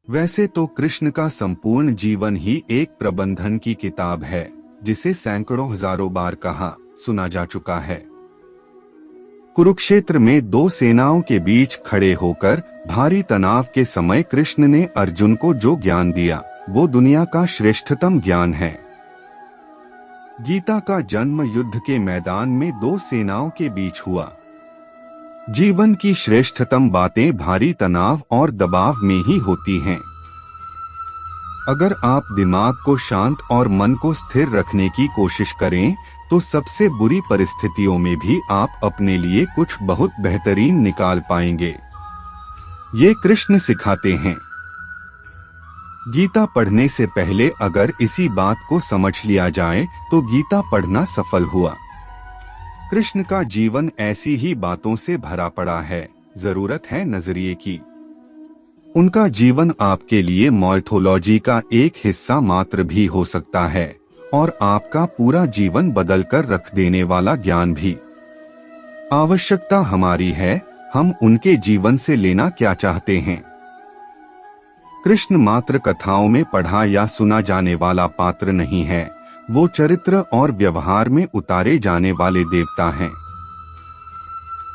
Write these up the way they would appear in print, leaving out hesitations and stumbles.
वैसे तो कृष्ण का संपूर्ण जीवन ही एक प्रबंधन की किताब है, जिसे सैकड़ों हजारों बार कहा सुना जा चुका है। कुरुक्षेत्र में दो सेनाओं के बीच खड़े होकर भारी तनाव के समय कृष्ण ने अर्जुन को जो ज्ञान दिया, वो दुनिया का श्रेष्ठतम ज्ञान है। गीता का जन्म युद्ध के मैदान में दो सेनाओं के बीच हुआ। जीवन की श्रेष्ठतम बातें भारी तनाव और दबाव में ही होती हैं। अगर आप दिमाग को शांत और मन को स्थिर रखने की कोशिश करें, तो सबसे बुरी परिस्थितियों में भी आप अपने लिए कुछ बहुत बेहतरीन निकाल पाएंगे। ये कृष्ण सिखाते हैं। गीता पढ़ने से पहले अगर इसी बात को समझ लिया जाए, तो गीता पढ़ना सफल हुआ। कृष्ण का जीवन ऐसी ही बातों से भरा पड़ा है। जरूरत है नजरिए की। उनका जीवन आपके लिए माइथोलॉजी का एक हिस्सा मात्र भी हो सकता है, और आपका पूरा जीवन बदल कर रख देने वाला ज्ञान भी। आवश्यकता हमारी है, हम उनके जीवन से लेना क्या चाहते हैं। कृष्ण मात्र कथाओं में पढ़ा या सुना जाने वाला पात्र नहीं है, वो चरित्र और व्यवहार में उतारे जाने वाले देवता हैं।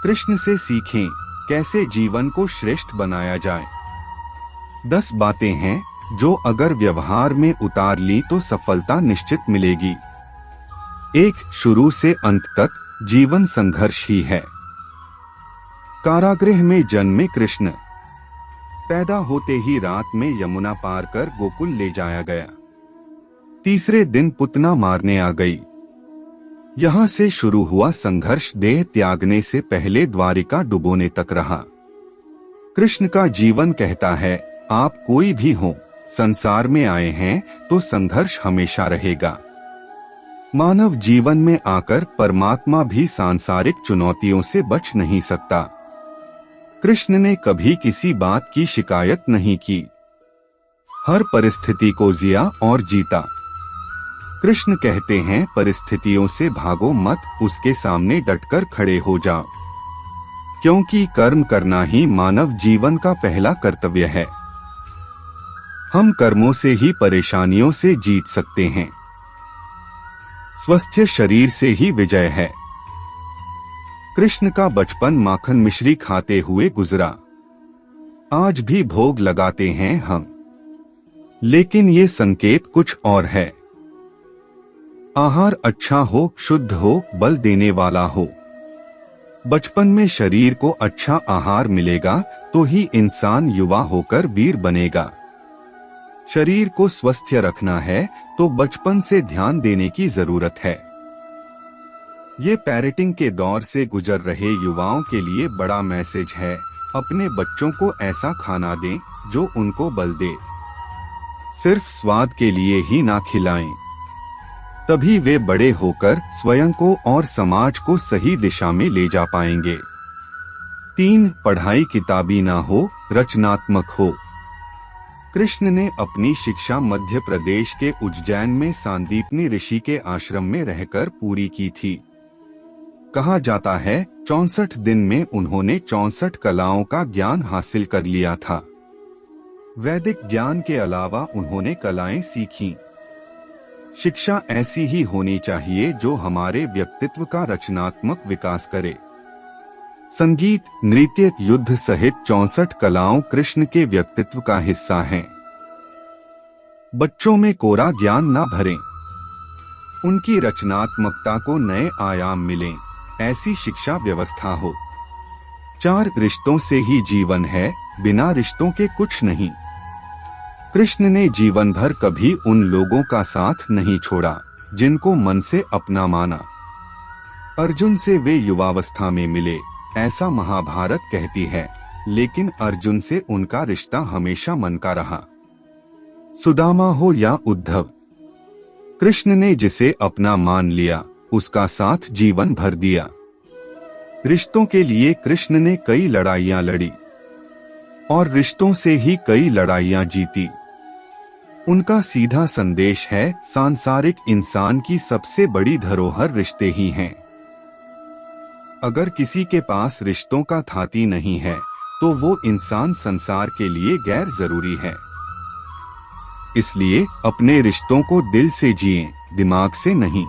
कृष्ण से सीखें कैसे जीवन को श्रेष्ठ बनाया जाए। 10 बातें हैं जो अगर व्यवहार में उतार ली तो सफलता निश्चित मिलेगी। 1. शुरू से अंत तक जीवन संघर्ष ही है। कारागृह में जन्मे कृष्ण। पैदा होते ही रात में यमुना पार कर गोकुल ले जाया गया। तीसरे दिन पुतना मारने आ गई। यहाँ से शुरू हुआ संघर्ष देह त्यागने से पहले द्वारिका डुबोने तक रहा। कृष्ण का जीवन कहता है, आप कोई भी हो, संसार में आए हैं तो संघर्ष हमेशा रहेगा। मानव जीवन में आकर परमात्मा भी सांसारिक चुनौतियों से बच नहीं सकता। कृष्ण ने कभी किसी बात की शिकायत नहीं की। हर परिस्थिति को जिया और जीता। कृष्ण कहते हैं, परिस्थितियों से भागो मत, उसके सामने डटकर खड़े हो जाओ, क्योंकि कर्म करना ही मानव जीवन का पहला कर्तव्य है। हम कर्मों से ही परेशानियों से जीत सकते हैं। स्वस्थ शरीर से ही विजय है। कृष्ण का बचपन माखन मिश्री खाते हुए गुजरा। आज भी भोग लगाते हैं हम, लेकिन ये संकेत कुछ और है। आहार अच्छा हो, शुद्ध हो, बल देने वाला हो। बचपन में शरीर को अच्छा आहार मिलेगा तो ही इंसान युवा होकर वीर बनेगा। शरीर को स्वस्थ रखना है तो बचपन से ध्यान देने की जरूरत है। ये पेरेंटिंग के दौर से गुजर रहे युवाओं के लिए बड़ा मैसेज है। अपने बच्चों को ऐसा खाना दें जो उनको बल दे। सिर्फ स्वाद के लिए ही ना खिलाएं, तभी वे बड़े होकर स्वयं को और समाज को सही दिशा में ले जा पाएंगे। 3. पढ़ाई किताबी ना हो, रचनात्मक हो। कृष्ण ने अपनी शिक्षा मध्य प्रदेश के उज्जैन में सांदीपनी ऋषि के आश्रम में रहकर पूरी की थी। कहा जाता है 64 दिन में उन्होंने 64 कलाओं का ज्ञान हासिल कर लिया था। वैदिक ज्ञान के अलावा उन्होंने कलाएं सीखीं। शिक्षा ऐसी ही होनी चाहिए जो हमारे व्यक्तित्व का रचनात्मक विकास करे। संगीत, नृत्य, युद्ध सहित 64 कलाओं कृष्ण के व्यक्तित्व का हिस्सा हैं। बच्चों में कोरा ज्ञान ना भरें, उनकी रचनात्मकता को नए आयाम मिलें, ऐसी शिक्षा व्यवस्था हो। 4. रिश्तों से ही जीवन है, बिना रिश्तों के कुछ नहीं। कृष्ण ने जीवन भर कभी उन लोगों का साथ नहीं छोड़ा जिनको मन से अपना माना। अर्जुन से वे युवावस्था में मिले, ऐसा महाभारत कहती है, लेकिन अर्जुन से उनका रिश्ता हमेशा मन का रहा। सुदामा हो या उद्धव, कृष्ण ने जिसे अपना मान लिया, उसका साथ जीवन भर दिया। रिश्तों के लिए कृष्ण ने कई लड़ाइयां लड़ी और रिश्तों से ही कई लड़ाइयां जीती। उनका सीधा संदेश है, सांसारिक इंसान की सबसे बड़ी धरोहर रिश्ते ही हैं। अगर किसी के पास रिश्तों का थाती नहीं है, तो वो इंसान संसार के लिए गैर जरूरी है। इसलिए अपने रिश्तों को दिल से जिएं, दिमाग से नहीं।